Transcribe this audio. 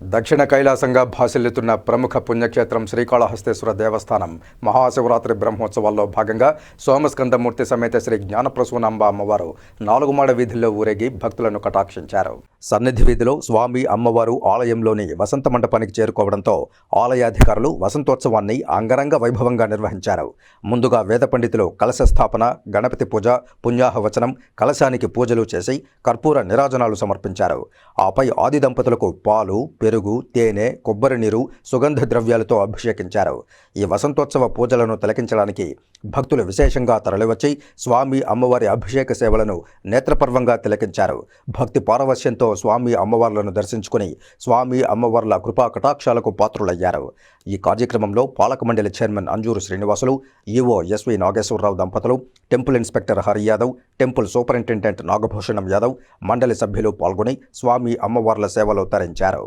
దక్షిణ కైలాసంగా భాసిల్లుతున్న ప్రముఖ పుణ్యక్షేత్రం శ్రీకాళహస్తేశ్వర దేవస్థానం మహాశివరాత్రి బ్రహ్మోత్సవాల్లో భాగంగా సోమస్కందమూర్తి సమేత శ్రీ జ్ఞానప్రసూనాంబ అమ్మవారు నాలుగుమాడ వీధుల్లో ఊరేగి భక్తులను కటాక్షించారు. సన్నిధి వీధిలో స్వామి అమ్మవారు ఆలయంలోని వసంత మండపానికి చేరుకోవడంతో ఆలయాధికారులు వసంతోత్సవాన్ని అంగరంగ వైభవంగా నిర్వహించారు. ముందుగా వేద పండితులు కలశ స్థాపన, గణపతి పూజ, పుణ్యాహవచనం, కలశానికి పూజలు చేసి కర్పూర నీరాజనాలు సమర్పించారు. ఆపై ఆది దంపతులకు పాలు, పెరుగు, తేనె, కొబ్బరి నీరు, సుగంధ ద్రవ్యాలతో అభిషేకించారు. ఈ వసంతోత్సవ పూజలను తిలకించడానికి భక్తులు విశేషంగా తరలివచ్చి స్వామి అమ్మవారి అభిషేక సేవలను నేత్రపర్వంగా తిలకించారు. భక్తి పారవశ్యంతో స్వామి అమ్మవార్లను దర్శించుకుని స్వామి అమ్మవార్ల కృపా కటాక్షాలకు పాత్రులయ్యారు. ఈ కార్యక్రమంలో పాలక మండలి chairman Anjuru Srinivasulu, EO SV Nageswararao దంపతులు, temple inspector Hari Yadav, temple superintendent Nagabhushanam Yadav, మండలి సభ్యులు పాల్గొని స్వామి అమ్మవార్ల సేవలో తరించారు.